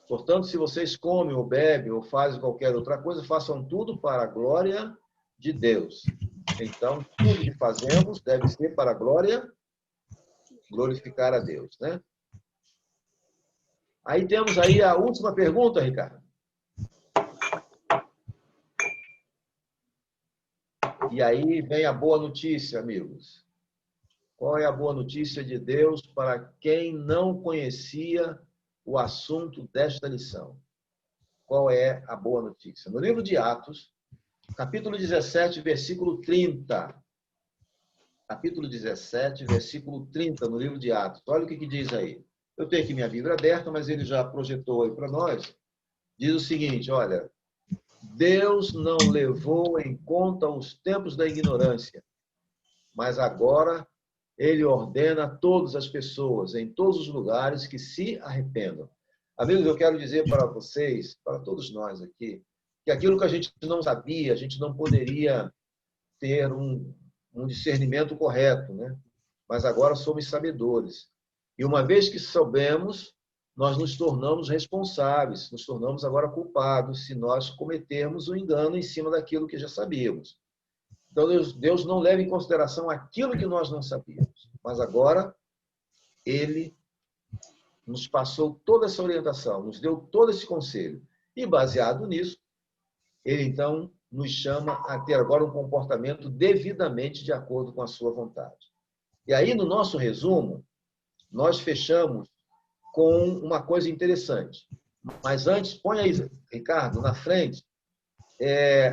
portanto, se vocês comem ou bebem ou fazem qualquer outra coisa, façam tudo para a glória de Deus. Então, tudo que fazemos deve ser para a glorificar a Deus, né? Aí temos aí a última pergunta, Ricardo. E aí vem a boa notícia, amigos. Qual é a boa notícia de Deus para quem não conhecia o assunto desta lição? Qual é a boa notícia? No livro de Atos, capítulo 17, versículo 30. Capítulo 17, versículo 30, no livro de Atos. Olha o que diz aí. Eu tenho aqui minha Bíblia aberta, mas ele já projetou aí para nós. Diz o seguinte, olha, Deus não levou em conta os tempos da ignorância, mas agora ele ordena a todas as pessoas, em todos os lugares, que se arrependam. Amigos, eu quero dizer para vocês, para todos nós aqui, que aquilo que a gente não sabia, a gente não poderia ter um discernimento correto, né? Mas agora somos sabedores. E uma vez que soubemos, nós nos tornamos responsáveis, nos tornamos agora culpados se nós cometermos um engano em cima daquilo que já sabíamos. Então, Deus não leva em consideração aquilo que nós não sabíamos. Mas agora, Ele nos passou toda essa orientação, nos deu todo esse conselho. E, baseado nisso, Ele, então, nos chama a ter agora um comportamento devidamente de acordo com a sua vontade. E aí, no nosso resumo, nós fechamos com uma coisa interessante. Mas antes, põe aí, Ricardo, na frente,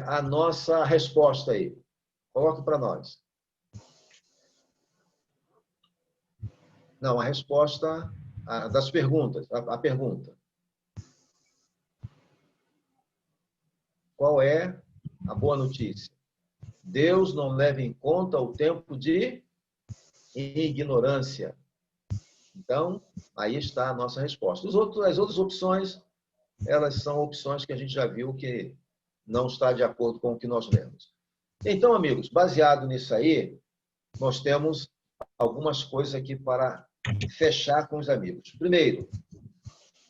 a nossa resposta aí. Coloque para nós. Não, a resposta das perguntas. A pergunta. Qual é a boa notícia? Deus não leva em conta o tempo de ignorância. Então, aí está a nossa resposta. As outras opções, elas são opções que a gente já viu que não está de acordo com o que nós lemos. Então, amigos, baseado nisso aí, nós temos algumas coisas aqui para fechar com os amigos. Primeiro,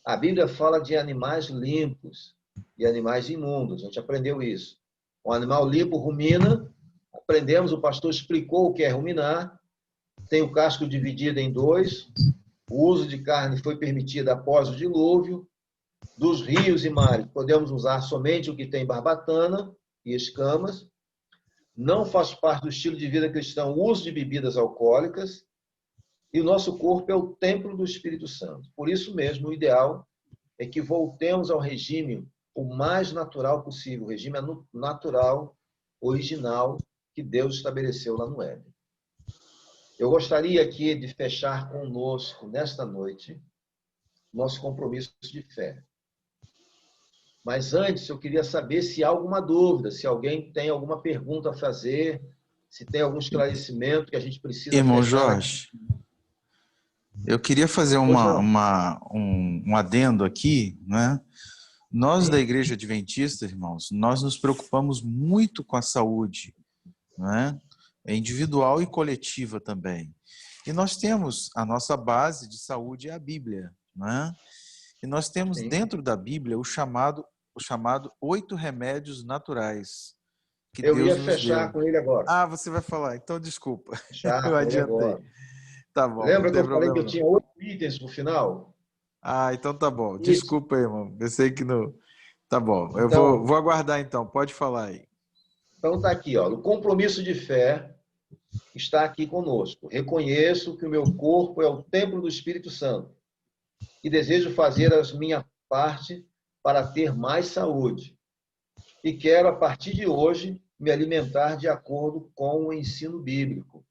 a Bíblia fala de animais limpos e animais imundos. A gente aprendeu isso. Um animal limpo rumina. Aprendemos, o pastor explicou o que é ruminar. Tem o casco dividido em dois. O uso de carne foi permitido após o dilúvio. Dos rios e mares, podemos usar somente o que tem barbatana e escamas. Não faz parte do estilo de vida cristão o uso de bebidas alcoólicas. E o nosso corpo é o templo do Espírito Santo. Por isso mesmo, o ideal é que voltemos ao regime o mais natural possível, o regime natural, original, que Deus estabeleceu lá no Éden. Eu gostaria aqui de fechar conosco, nesta noite, nosso compromisso de fé. Mas antes, eu queria saber se há alguma dúvida, se alguém tem alguma pergunta a fazer, se tem algum esclarecimento que a gente precisa Irmão fechar. Jorge, eu queria fazer um adendo aqui, né? Nós da Igreja Adventista, irmãos, nós nos preocupamos muito com a saúde, né? Individual e coletiva também. E nós temos a nossa base de saúde é a Bíblia, né? E nós temos dentro da Bíblia o chamado 8 remédios naturais que Eu Deus ia nos fechar deu. com ele agora. Ah, você vai falar, então desculpa. Fechar Eu com ele adiantei. agora. Tá bom, Lembra não que tem eu falei que problema eu não. tinha 8 itens no final? Ah, então tá bom. Isso. Desculpa aí, irmão. Eu sei que não. Tá bom. Eu Então, vou aguardar então. Pode falar aí. Então está aqui, ó, o compromisso de fé está aqui conosco. Reconheço que o meu corpo é o templo do Espírito Santo e desejo fazer a minha parte para ter mais saúde. E quero, a partir de hoje, me alimentar de acordo com o ensino bíblico.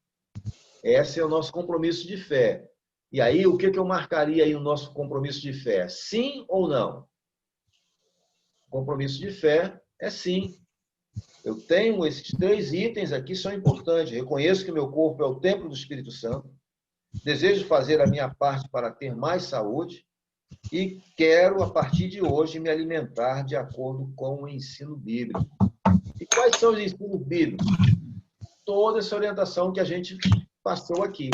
Esse é o nosso compromisso de fé. E aí, o que eu marcaria aí no nosso compromisso de fé? Sim ou não? O compromisso de fé é sim. Eu tenho esses 3 itens aqui, são importantes. Reconheço que meu corpo é o templo do Espírito Santo. Desejo fazer a minha parte para ter mais saúde. E quero, a partir de hoje, me alimentar de acordo com o ensino bíblico. E quais são os ensinos bíblicos? Toda essa orientação que a gente passou aqui.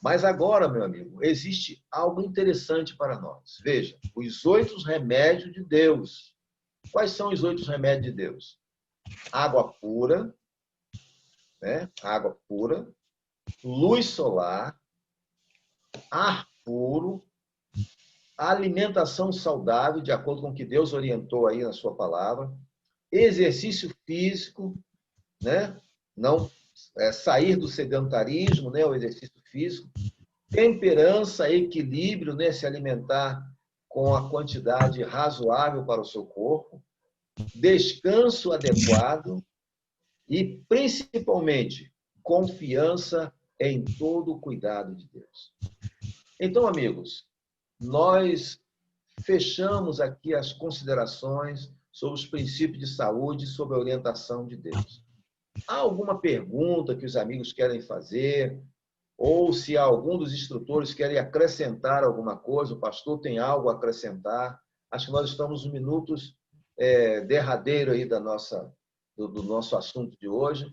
Mas agora, meu amigo, existe algo interessante para nós. Veja, os 8 remédios de Deus. Quais são os 8 remédios de Deus? Água pura, né? Água pura, luz solar, ar puro, alimentação saudável, de acordo com o que Deus orientou aí na sua palavra, exercício físico, né? Não sair do sedentarismo, né? O exercício físico, temperança, equilíbrio, né? Se alimentar com a quantidade razoável para o seu corpo, descanso adequado e, principalmente, confiança em todo o cuidado de Deus. Então, amigos, nós fechamos aqui as considerações sobre os princípios de saúde e sobre a orientação de Deus. Há alguma pergunta que os amigos querem fazer? Ou se algum dos instrutores querem acrescentar alguma coisa, o pastor tem algo a acrescentar? Acho que nós estamos nos minutos derradeiro aí do nosso assunto de hoje,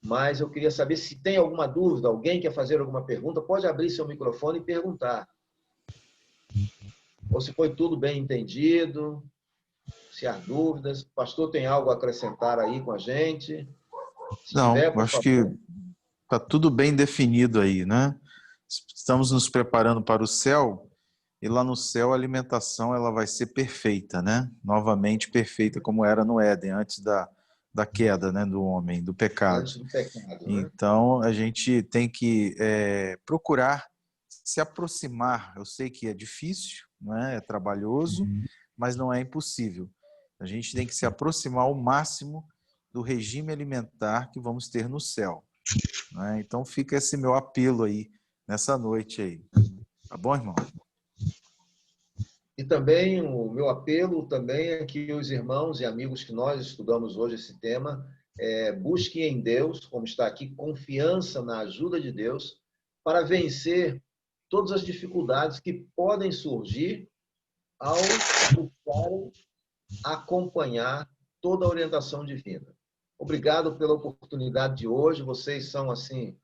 mas eu queria saber se tem alguma dúvida, alguém quer fazer alguma pergunta, pode abrir seu microfone e perguntar. Ou se foi tudo bem entendido, se há dúvidas. O pastor tem algo a acrescentar aí com a gente? Se Não, tiver, por acho favor. que está tudo bem definido aí, né? Estamos nos preparando para o céu, e lá no céu a alimentação ela vai ser perfeita, né? Novamente perfeita como era no Éden, antes da queda, né, do homem, do pecado. Antes do pecado, né? Então a gente tem que procurar se aproximar. Eu sei que é difícil, né? É trabalhoso, mas não é impossível. A gente tem que se aproximar ao máximo do regime alimentar que vamos ter no céu, né? Então fica esse meu apelo aí nessa noite aí. Tá bom, irmão? E também o meu apelo também é que os irmãos e amigos que nós estudamos hoje esse tema busquem em Deus, como está aqui, confiança na ajuda de Deus para vencer todas as dificuldades que podem surgir ao buscarem acompanhar toda a orientação divina. Obrigado pela oportunidade de hoje. Vocês são, assim,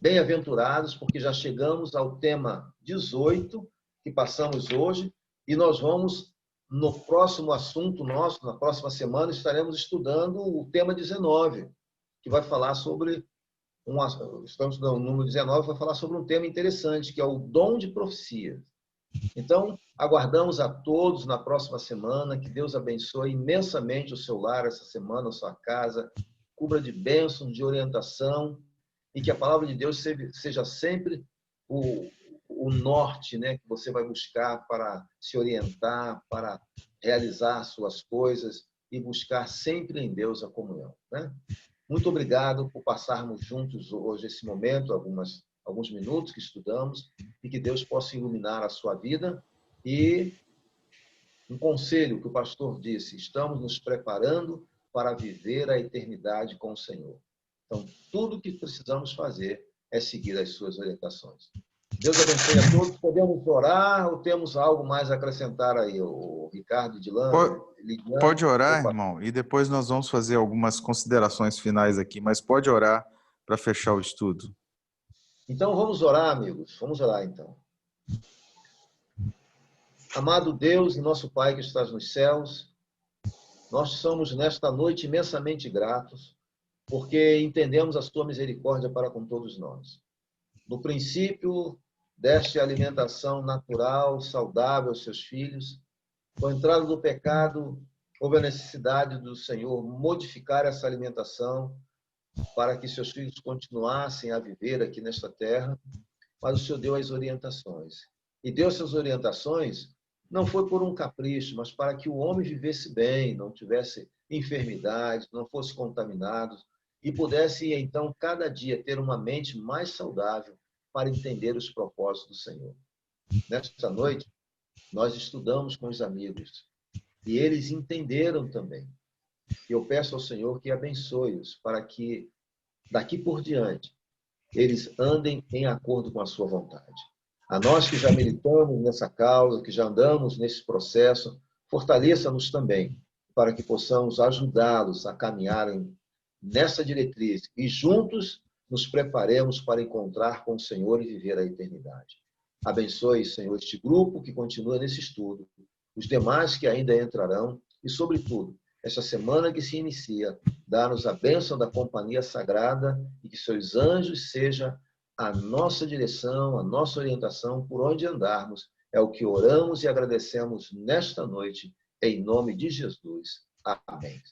bem-aventurados, porque já chegamos ao tema 18, que passamos hoje, e nós vamos, no próximo assunto nosso, na próxima semana, estaremos estudando o tema 19, que vai falar sobre, estamos estudando o número 19, vai falar sobre um tema interessante, que é o dom de profecia. Então, aguardamos a todos na próxima semana, que Deus abençoe imensamente o seu lar essa semana, a sua casa, cubra de bênção, de orientação, e que a palavra de Deus seja sempre o norte, né, que você vai buscar para se orientar, para realizar suas coisas e buscar sempre em Deus a comunhão, né? Muito obrigado por passarmos juntos hoje esse momento, alguns minutos que estudamos, e que Deus possa iluminar a sua vida. E um conselho que o pastor disse: estamos nos preparando para viver a eternidade com o Senhor. Então, tudo o que precisamos fazer é seguir as suas orientações. Deus abençoe a todos. Podemos orar ou temos algo mais a acrescentar aí, o Ricardo, Dilano? Pode orar, irmão, e depois nós vamos fazer algumas considerações finais aqui, mas pode orar para fechar o estudo. Então, vamos orar, amigos. Vamos orar, então. Amado Deus e nosso Pai que estás nos céus, nós somos nesta noite imensamente gratos, porque entendemos a tua misericórdia para com todos nós. No princípio, deste alimentação natural, saudável aos seus filhos. Com a entrada do pecado, houve a necessidade do Senhor modificar essa alimentação para que seus filhos continuassem a viver aqui nesta terra, mas o Senhor deu as orientações. E deu essas orientações não foi por um capricho, mas para que o homem vivesse bem, não tivesse enfermidades, não fosse contaminado e pudesse, então, cada dia ter uma mente mais saudável para entender os propósitos do Senhor. Nesta noite, nós estudamos com os amigos e eles entenderam também. E eu peço ao Senhor que abençoe-os para que, daqui por diante, eles andem em acordo com a sua vontade. A nós que já militamos nessa causa, que já andamos nesse processo, fortaleça-nos também, para que possamos ajudá-los a caminharem nessa diretriz e juntos nos preparemos para encontrar com o Senhor e viver a eternidade. Abençoe, Senhor, este grupo que continua nesse estudo, os demais que ainda entrarão e, sobretudo, esta semana que se inicia, dá-nos a bênção da companhia sagrada e que seus anjos sejam a nossa direção, a nossa orientação por onde andarmos. É o que oramos e agradecemos nesta noite, em nome de Jesus. Amém.